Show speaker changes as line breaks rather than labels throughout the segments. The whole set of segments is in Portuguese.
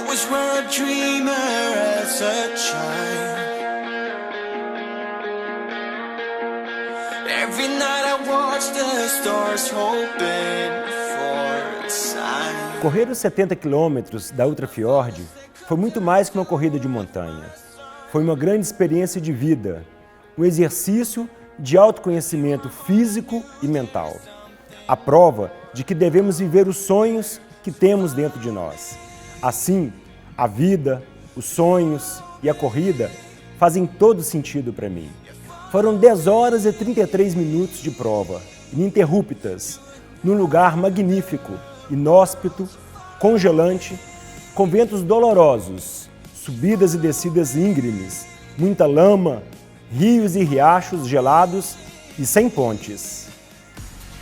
always were a dreamer as a child. Every night I watch the stars hoping for a sign.
Correr os 70 quilômetros da Ultrafjord foi muito mais que uma corrida de montanha. Foi uma grande experiência de vida, um exercício de autoconhecimento físico e mental. A prova de que devemos viver os sonhos que temos dentro de nós. Assim, a vida, os sonhos e a corrida fazem todo sentido para mim. Foram 10 horas e 33 minutos de prova, ininterruptas, num lugar magnífico, inóspito, congelante, com ventos dolorosos, subidas e descidas íngremes, muita lama, rios e riachos gelados e sem pontes.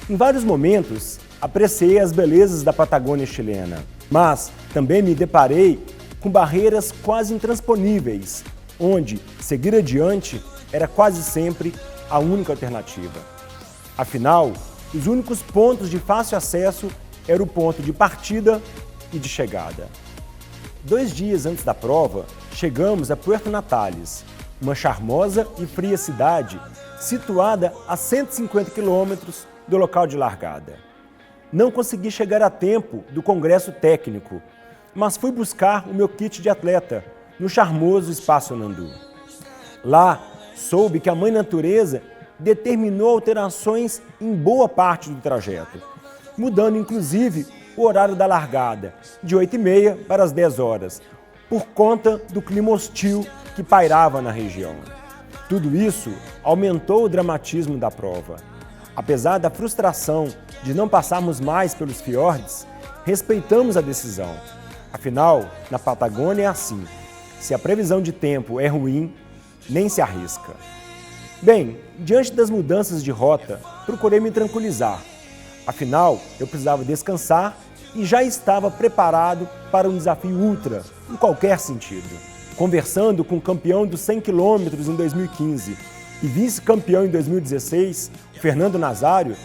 Em vários momentos, apreciei as belezas da Patagônia chilena, mas também me deparei com barreiras quase intransponíveis, onde seguir adiante era quase sempre a única alternativa. Afinal, os únicos pontos de fácil acesso eram o ponto de partida e de chegada. 2 dias antes da prova, chegamos a Puerto Natales, uma charmosa e fria cidade situada a 150 quilômetros do local de largada. Não consegui chegar a tempo do congresso técnico, mas fui buscar o meu kit de atleta no charmoso Espaço Nandu. Lá, soube que a Mãe Natureza determinou alterações em boa parte do trajeto, mudando inclusive o horário da largada, de 8h30 para as 10 horas, por conta do clima hostil que pairava na região. Tudo isso aumentou o dramatismo da prova. Apesar da frustração de não passarmos mais pelos fiordes, respeitamos a decisão. Afinal, na Patagônia é assim, se a previsão de tempo é ruim, nem se arrisca. Bem, diante das mudanças de rota, procurei me tranquilizar. Afinal, eu precisava descansar e já estava preparado para um desafio ultra, em qualquer sentido. Conversando com o campeão dos 100 km em 2015 e vice-campeão em 2016, Fernando Nazário,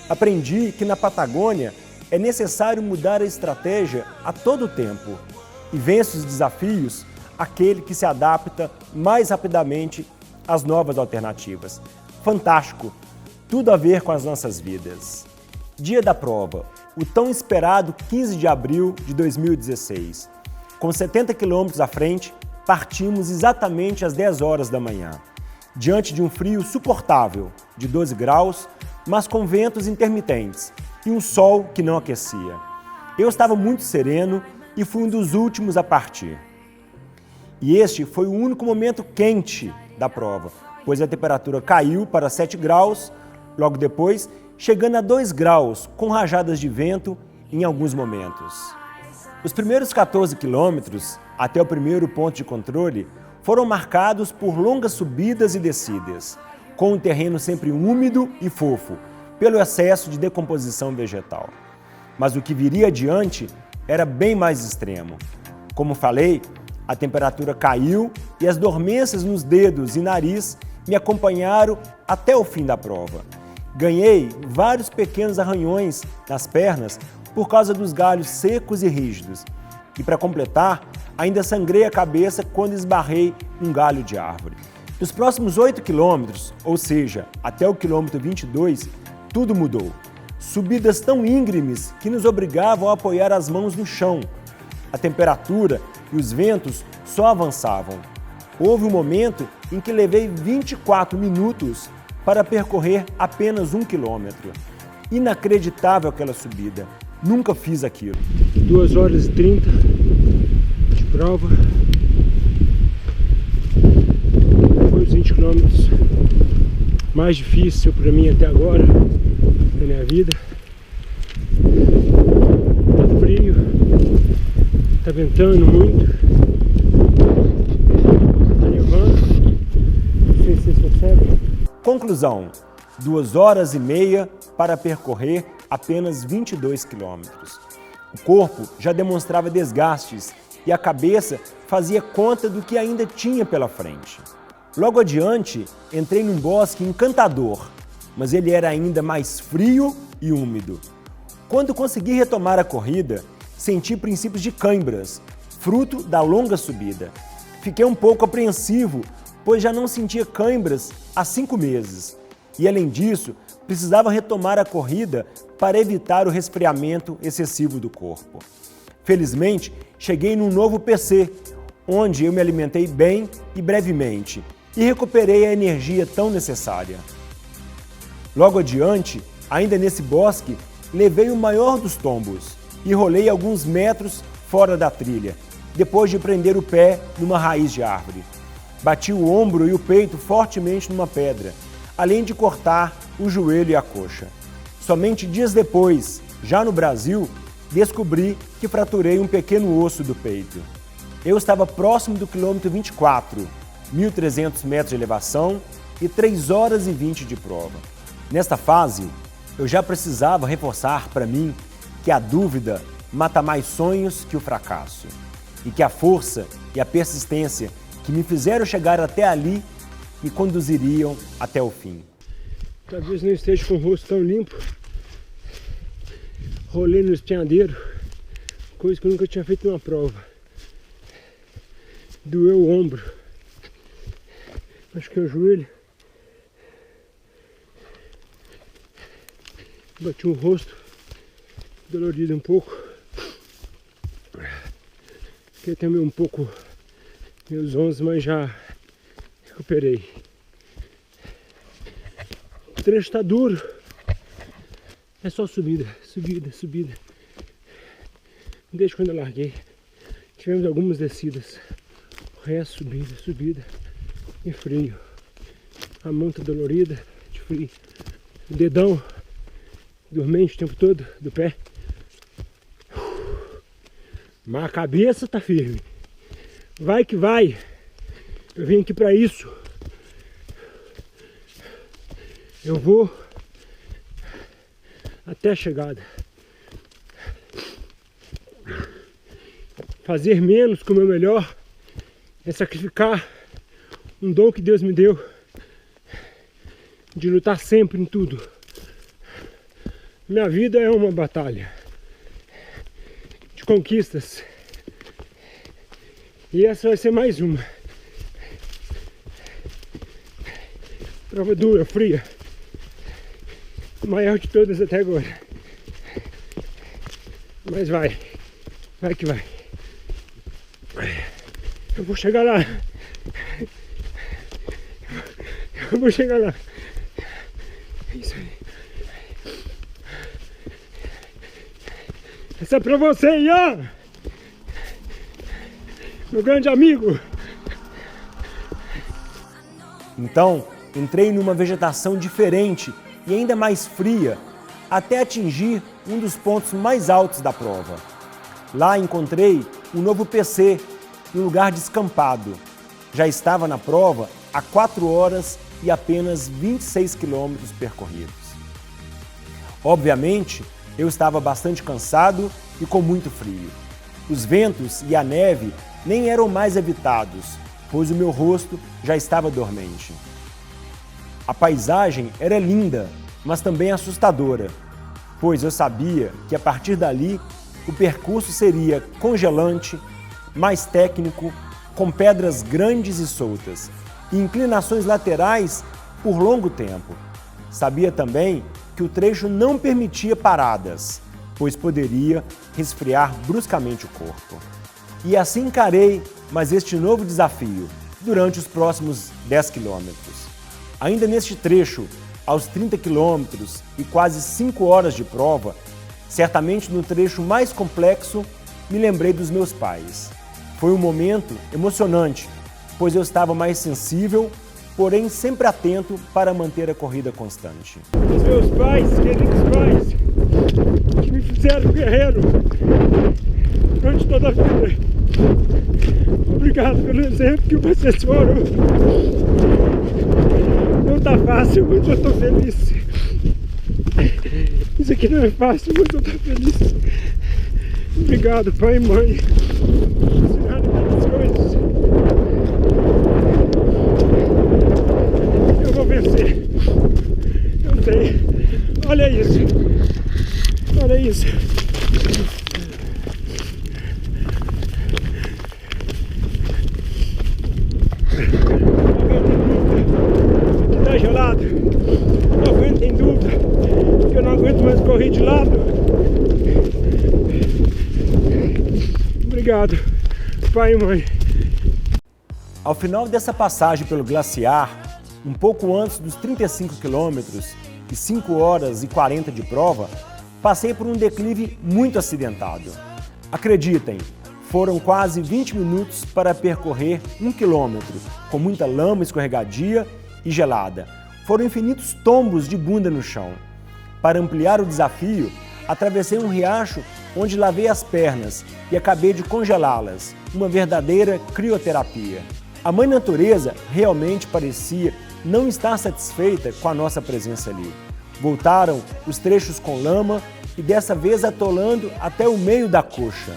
aprendi que na Patagônia é necessário mudar a estratégia a todo tempo e vence os desafios aquele que se adapta mais rapidamente às novas alternativas. Fantástico! Tudo a ver com as nossas vidas. Dia da prova, o tão esperado 15 de abril de 2016. Com 70 quilômetros à frente, partimos exatamente às 10 horas da manhã, diante de um frio suportável, de 12 graus, mas com ventos intermitentes e um sol que não aquecia. Eu estava muito sereno e fui um dos últimos a partir. E este foi o único momento quente da prova, pois a temperatura caiu para 7 graus, logo depois, chegando a 2 graus, com rajadas de vento em alguns momentos. Os primeiros 14 quilômetros, até o primeiro ponto de controle, foram marcados por longas subidas e descidas, com o terreno sempre úmido e fofo, pelo excesso de decomposição vegetal. Mas o que viria adiante era bem mais extremo. Como falei, a temperatura caiu e as dormências nos dedos e nariz me acompanharam até o fim da prova. Ganhei vários pequenos arranhões nas pernas por causa dos galhos secos e rígidos. E para completar, ainda sangrei a cabeça quando esbarrei num galho de árvore. Nos próximos 8 quilômetros, ou seja, até o quilômetro 22, tudo mudou. Subidas tão íngremes que nos obrigavam a apoiar as mãos no chão. A temperatura e os ventos só avançavam. Houve um momento em que levei 24 minutos para percorrer apenas 1 quilômetro. Inacreditável aquela subida. Nunca fiz aquilo.
2 horas e 30 de prova. Foi os 20 quilômetros mais difícil para mim até agora, na minha vida. Tá frio, tá ventando muito, tá nevando, não sei se vocês percebem.
Conclusão: 2 horas e meia para percorrer apenas 22 quilômetros. O corpo já demonstrava desgastes e a cabeça fazia conta do que ainda tinha pela frente. Logo adiante, entrei num bosque encantador, mas ele era ainda mais frio e úmido. Quando consegui retomar a corrida, senti princípios de câimbras, fruto da longa subida. Fiquei um pouco apreensivo, pois já não sentia cãibras há 5 meses. E além disso, precisava retomar a corrida para evitar o resfriamento excessivo do corpo. Felizmente, cheguei num novo PC, onde eu me alimentei bem e brevemente, e recuperei a energia tão necessária. Logo adiante, ainda nesse bosque, levei o maior dos tombos e rolei alguns metros fora da trilha, depois de prender o pé numa raiz de árvore. Bati o ombro e o peito fortemente numa pedra, além de cortar o joelho e a coxa. Somente dias depois, já no Brasil, descobri que fraturei um pequeno osso do peito. Eu estava próximo do quilômetro 24, 1.300 metros de elevação e 3 horas e 20 de prova. Nesta fase, eu já precisava reforçar para mim que a dúvida mata mais sonhos que o fracasso e que a força e a persistência que me fizeram chegar até ali me conduziriam até o fim.
Talvez não esteja com o rosto tão limpo. Rolei no espinhadeiro, coisa que eu nunca tinha feito numa prova. Doeu o ombro, acho que é o joelho. Bati o rosto, dolorido um pouco. Fiquei também um pouco meus 11, mas já recuperei. O trecho está duro. É só subida, subida, subida. Desde quando eu larguei, tivemos algumas descidas. O resto, subida, subida e frio. A mão tá dolorida, de frio. O dedão dormente o tempo todo do pé. Mas a cabeça tá firme. Vai que vai. Eu vim aqui para isso. Eu vou até a chegada. Fazer menos com o meu melhor é sacrificar um dom que Deus me deu de lutar sempre em tudo. Minha vida é uma batalha de conquistas e essa vai ser mais uma. Prova dura, fria, a maior de todas até agora. Mas vai que vai. Eu vou chegar lá. Eu vou chegar lá. É isso aí. Essa é pra você, Ian! Meu grande amigo!
Então, entrei numa vegetação diferente e ainda mais fria, até atingir um dos pontos mais altos da prova. Lá encontrei um novo PC, em um lugar descampado. Já estava na prova há 4 horas e apenas 26 quilômetros percorridos. Obviamente, eu estava bastante cansado e com muito frio. Os ventos e a neve nem eram mais evitados, pois o meu rosto já estava dormente. A paisagem era linda, mas também assustadora, pois eu sabia que a partir dali o percurso seria congelante, mais técnico, com pedras grandes e soltas e inclinações laterais por longo tempo. Sabia também que o trecho não permitia paradas, pois poderia resfriar bruscamente o corpo. E assim encarei mais este novo desafio durante os próximos 10 quilômetros. Ainda neste trecho, aos 30 quilômetros e quase 5 horas de prova, certamente no trecho mais complexo, me lembrei dos meus pais. Foi um momento emocionante, pois eu estava mais sensível, porém sempre atento para manter a corrida constante.
Os meus pais, queridos pais, que me fizeram guerreiro durante toda a vida. Obrigado pelo exemplo que vocês foram. Não tá fácil, mas eu tô feliz. Isso aqui não é fácil, mas eu tô feliz. Obrigado, pai e mãe, por ensinarem tantas coisas. Eu vou vencer. Eu sei. Olha isso. Olha isso. Obrigado, pai e mãe.
Ao final dessa passagem pelo glaciar, um pouco antes dos 35 quilômetros e 5 horas e 40 de prova, passei por um declive muito acidentado. Acreditem, foram quase 20 minutos para percorrer 1 quilômetro, com muita lama escorregadia e gelada. Foram infinitos tombos de bunda no chão. Para ampliar o desafio, atravessei um riacho onde lavei as pernas e acabei de congelá-las, uma verdadeira crioterapia. A Mãe Natureza realmente parecia não estar satisfeita com a nossa presença ali. Voltaram os trechos com lama e dessa vez atolando até o meio da coxa.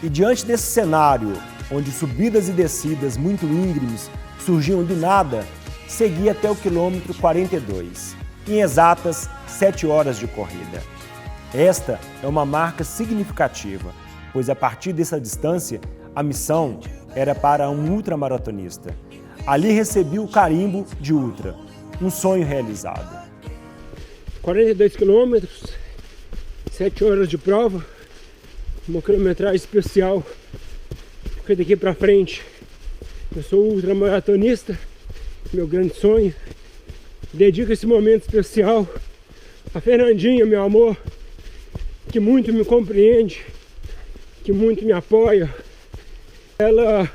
E diante desse cenário, onde subidas e descidas muito íngremes surgiam do nada, segui até o quilômetro 42, em exatas 7 horas de corrida. Esta é uma marca significativa, pois a partir dessa distância, a missão era para um ultramaratonista. Ali recebi o carimbo de ultra, um sonho realizado.
42 quilômetros, 7 horas de prova, uma quilometragem especial, porque daqui pra frente eu sou ultramaratonista, meu grande sonho. Dedico esse momento especial a Fernandinha, meu amor, que muito me compreende, que muito me apoia. Ela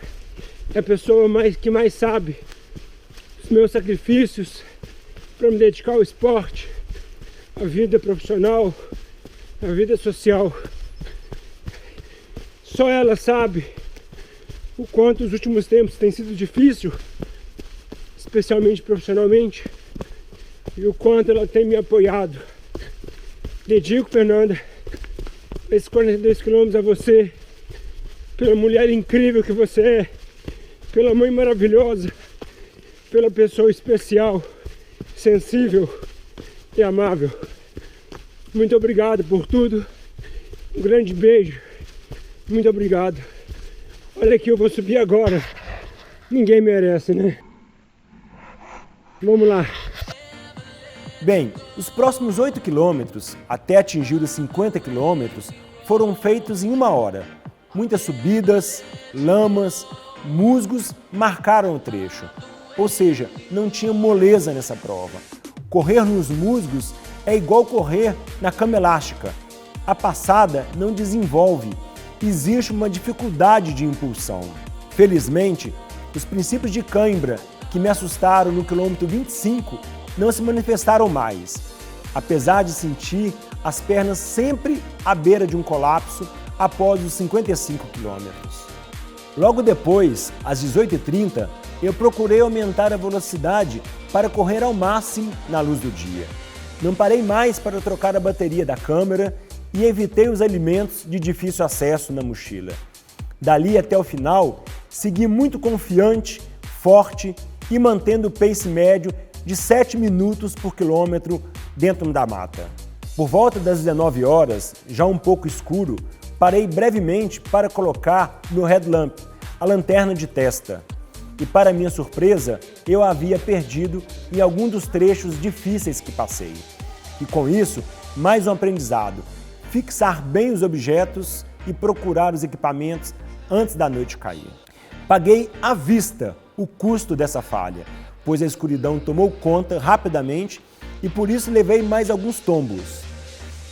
é a pessoa que mais sabe os meus sacrifícios para me dedicar ao esporte, à vida profissional, à vida social. Só ela sabe o quanto os últimos tempos têm sido difícil, especialmente profissionalmente, e o quanto ela tem me apoiado. Dedico, Fernanda, esses 42 quilômetros a você, pela mulher incrível que você é, pela mãe maravilhosa, pela pessoa especial, sensível e amável. Muito obrigado por tudo. Um grande beijo. Muito obrigado. Olha aqui, eu vou subir agora. Ninguém merece, né? Vamos lá.
Bem, os próximos 8 quilômetros, até atingir os 50 quilômetros, foram feitos em 1 hora. Muitas subidas, lamas, musgos marcaram o trecho. Ou seja, não tinha moleza nessa prova. Correr nos musgos é igual correr na cama elástica. A passada não desenvolve, existe uma dificuldade de impulsão. Felizmente, os princípios de cãibra que me assustaram no quilômetro 25 não se manifestaram mais, apesar de sentir as pernas sempre à beira de um colapso após os 55 quilômetros. Logo depois, às 18h30, eu procurei aumentar a velocidade para correr ao máximo na luz do dia. Não parei mais para trocar a bateria da câmera e evitei os alimentos de difícil acesso na mochila. Dali até o final, segui muito confiante, forte e mantendo o pace médio de 7 minutos por quilômetro dentro da mata. Por volta das 19 horas, já um pouco escuro, parei brevemente para colocar meu headlamp, a lanterna de testa. E para minha surpresa, eu a havia perdido em algum dos trechos difíceis que passei. E com isso, mais um aprendizado: fixar bem os objetos e procurar os equipamentos antes da noite cair. Paguei à vista o custo dessa falha, pois a escuridão tomou conta rapidamente e por isso levei mais alguns tombos.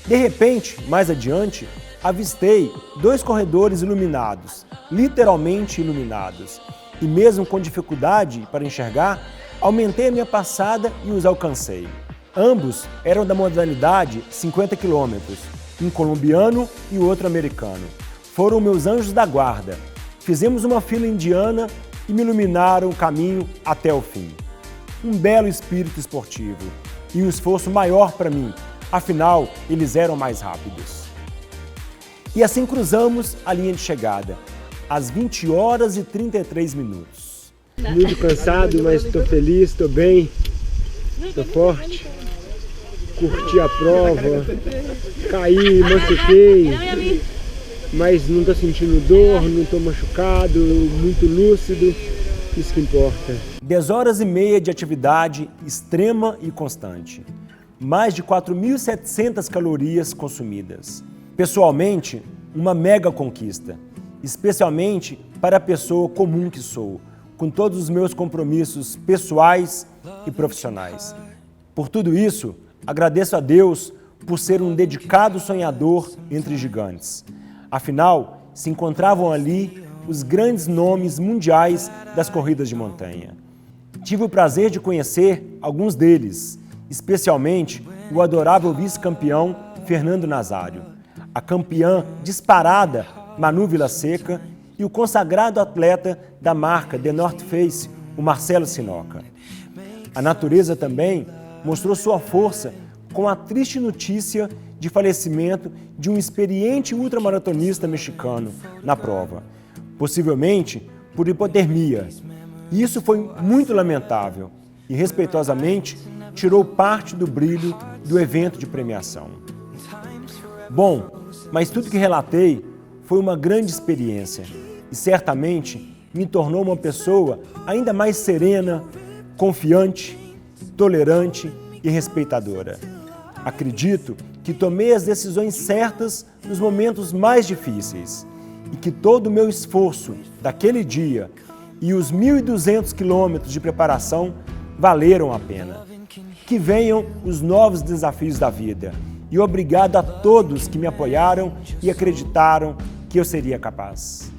De repente, mais adiante, avistei 2 corredores iluminados, literalmente iluminados, e mesmo com dificuldade para enxergar, aumentei a minha passada e os alcancei. Ambos eram da modalidade 50 km, um colombiano e o outro americano. Foram meus anjos da guarda. Fizemos uma fila indiana e me iluminaram o caminho até o fim. Um belo espírito esportivo e um esforço maior para mim, afinal, eles eram mais rápidos. E assim cruzamos a linha de chegada, às 20 horas e 33 minutos.
Muito cansado, mas estou feliz, estou bem, estou forte. Curti a prova, caí, machuquei, mas não estou sentindo dor, não estou machucado, muito lúcido, isso que importa.
10 horas e meia de atividade extrema e constante. mais de 4.700 calorias consumidas. Pessoalmente, uma mega conquista, especialmente para a pessoa comum que sou, com todos os meus compromissos pessoais e profissionais. Por tudo isso, agradeço a Deus por ser um dedicado sonhador entre gigantes. Afinal, se encontravam ali os grandes nomes mundiais das corridas de montanha. Tive o prazer de conhecer alguns deles, especialmente o adorável vice-campeão Fernando Nazário, a campeã disparada Manu Vilaseca e o consagrado atleta da marca The North Face, o Marcelo Sinoca. A natureza também mostrou sua força com a triste notícia de falecimento de um experiente ultramaratonista mexicano na prova, possivelmente por hipotermia. E isso foi muito lamentável e, respeitosamente, tirou parte do brilho do evento de premiação. Bom, mas tudo que relatei foi uma grande experiência e certamente me tornou uma pessoa ainda mais serena, confiante, tolerante e respeitadora. Acredito que tomei as decisões certas nos momentos mais difíceis e que todo o meu esforço daquele dia e os 1.200 quilômetros de preparação valeram a pena. Que venham os novos desafios da vida e obrigado a todos que me apoiaram e acreditaram que eu seria capaz.